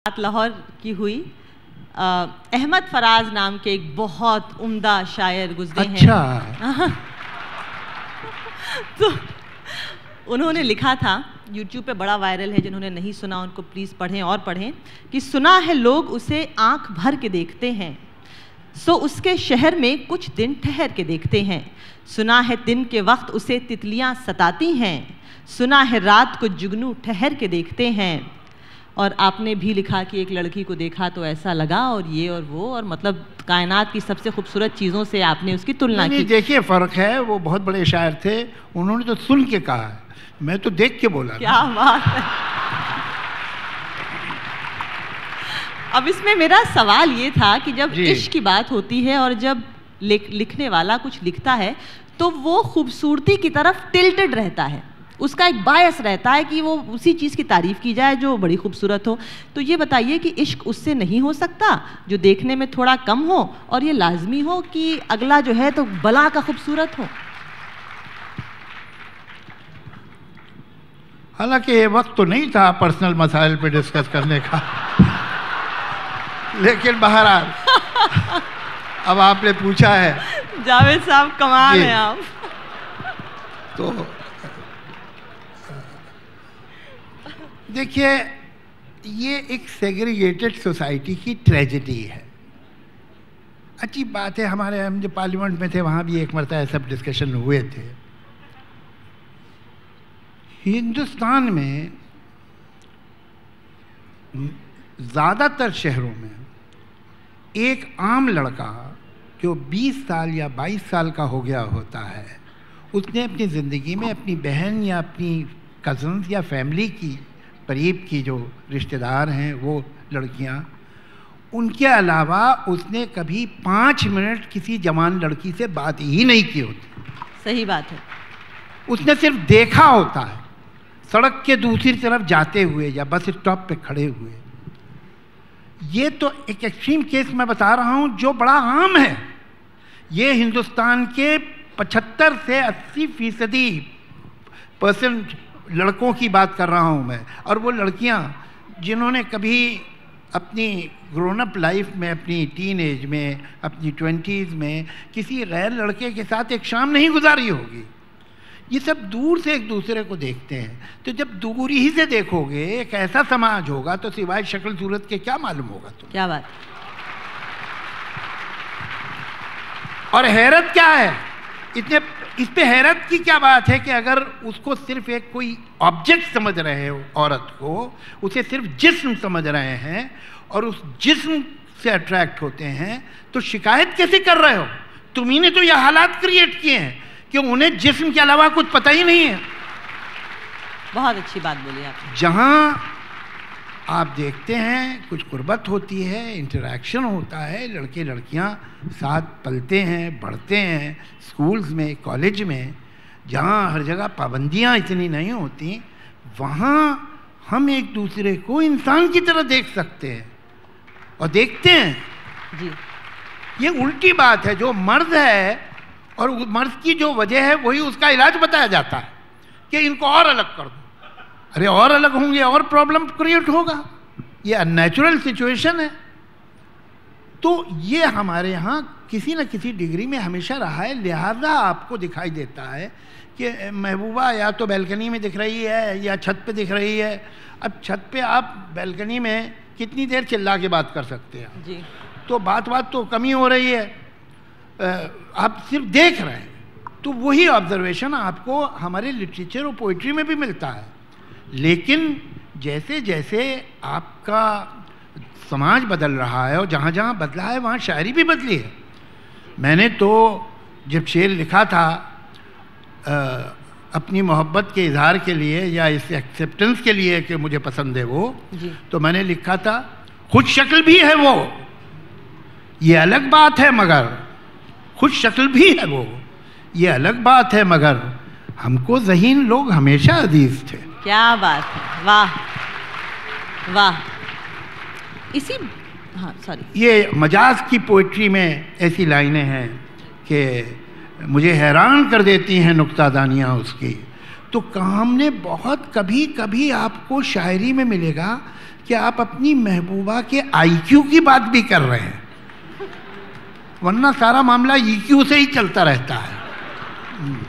बात लाहौर की हुई। अहमद फराज नाम के एक बहुत उम्दा शायर गुजरे हैं। तो उन्होंने लिखा था, YouTube पे बड़ा वायरल है, जिन्होंने नहीं सुना उनको प्लीज़ पढ़ें और पढ़ें, कि सुना है लोग उसे आंख भर के देखते हैं, सो उसके शहर में कुछ दिन ठहर के देखते हैं। सुना है दिन के वक्त उसे तितलियां सताती हैं, सुना है रात को जुगनू ठहर के देखते हैं। और आपने भी लिखा कि एक लड़की को देखा तो ऐसा लगा, और ये और वो, और मतलब कायनात की सबसे खूबसूरत चीज़ों से आपने उसकी तुलना की। देखिए फ़र्क है, वो बहुत बड़े शायर थे, उन्होंने तो सुन के कहा है, मैं तो देख के बोला। क्या बात है। अब इसमें मेरा सवाल ये था कि जब इश्क की बात होती है और जब लिखने वाला कुछ लिखता है तो वो खूबसूरती की तरफ टिल्टेड रहता है, उसका एक बायस रहता है कि वो उसी चीज़ की तारीफ़ की जाए जो बड़ी खूबसूरत हो। तो ये बताइए कि इश्क उससे नहीं हो सकता जो देखने में थोड़ा कम हो, और ये लाजमी हो कि अगला जो है तो बला का खूबसूरत हो? हालांकि ये वक्त तो नहीं था पर्सनल मसाइल पे डिस्कस करने का, लेकिन बहरहाल अब आपने पूछा है। जावेद साहब कमाल हैं आप। तो देखिए, ये एक सेग्रीगेटेड सोसाइटी की ट्रेजेडी है। अच्छी बात है, हम जब पार्लियामेंट में थे वहाँ भी एक मरतबा सब डिस्कशन हुए थे। हिंदुस्तान में ज़्यादातर शहरों में एक आम लड़का जो 20 साल या 22 साल का हो गया होता है, उसने अपनी ज़िंदगी में अपनी बहन या अपनी कज़न्स या फैमिली की करीब की जो रिश्तेदार हैं वो लड़कियां, उनके अलावा उसने कभी 5 मिनट किसी जवान लड़की से बात ही नहीं की होती। सही बात है। उसने सिर्फ देखा होता है, सड़क के दूसरी तरफ जाते हुए या बस स्टॉप पे खड़े हुए। ये तो एक एक्सट्रीम केस मैं बता रहा हूँ जो बड़ा आम है। ये हिंदुस्तान के 75 से 80% लड़कों की बात कर रहा हूँ मैं, और वो लड़कियाँ जिन्होंने कभी अपनी ग्रोन अप लाइफ में, अपनी टीन एज में, अपनी 20s में किसी गैर लड़के के साथ एक शाम नहीं गुजारी होगी। ये सब दूर से एक दूसरे को देखते हैं। तो जब दूर ही से देखोगे एक ऐसा समाज होगा तो सिवाय शक्ल सूरत के क्या मालूम होगा तुम। क्या बात। और हैरत क्या है, इस पे हैरत की क्या बात है कि अगर उसको सिर्फ एक कोई ऑब्जेक्ट समझ रहे हो, औरत को उसे सिर्फ जिस्म समझ रहे हैं और उस जिस्म से अट्रैक्ट होते हैं, तो शिकायत कैसे कर रहे हो? तुम्ही ने तो यह हालात क्रिएट किए हैं कि उन्हें जिस्म के अलावा कुछ पता ही नहीं है। बहुत अच्छी बात बोली आपने। जहाँ आप देखते हैं कुछ कुर्बत होती है, इंटरेक्शन होता है, लड़के लड़कियां साथ पलते हैं, बढ़ते हैं, स्कूल्स में, कॉलेज में, जहाँ हर जगह पाबंदियां इतनी नहीं होती, वहाँ हम एक दूसरे को इंसान की तरह देख सकते हैं और देखते हैं जी। ये उल्टी बात है। जो मर्द है और मर्द की जो वजह है वही उसका इलाज बताया जाता है कि इनको और अलग कर दो। अरे और अलग होंगे और प्रॉब्लम क्रिएट होगा, ये अननेचुरल सिचुएशन है। तो ये हमारे यहाँ किसी न किसी डिग्री में हमेशा रहा है। लिहाजा आपको दिखाई देता है कि महबूबा या तो बैल्कनी में दिख रही है या छत पे दिख रही है। अब छत पे आप बैल्कनी में कितनी देर चिल्ला के बात कर सकते हैं जी। तो बात तो कमी हो रही है, आप सिर्फ देख रहे हैं। तो वही ऑब्जर्वेशन आपको हमारे लिटरेचर और पोइट्री में भी मिलता है। लेकिन जैसे जैसे आपका समाज बदल रहा है और जहाँ जहाँ बदला है वहाँ शायरी भी बदली है। मैंने तो जब शेर लिखा था अपनी मोहब्बत के इजहार के लिए या इस एक्सेप्टेंस के लिए कि मुझे पसंद है वो जी। तो मैंने लिखा था खुद शक्ल भी है वो, ये अलग बात है, मगर खुद शक्ल भी है वो, ये अलग बात है, मगर हमको ज़हीन लोग हमेशा अजीज थे। क्या बात है, वाह वाह। इसी ये मजाज की पोइट्री में ऐसी लाइनें हैं कि मुझे हैरान कर देती हैं नुक्तादानियाँ उसकी। तो काम ने बहुत कभी कभी आपको शायरी में मिलेगा कि आप अपनी महबूबा के IQ की बात भी कर रहे हैं, वरना सारा मामला EQ से ही चलता रहता है।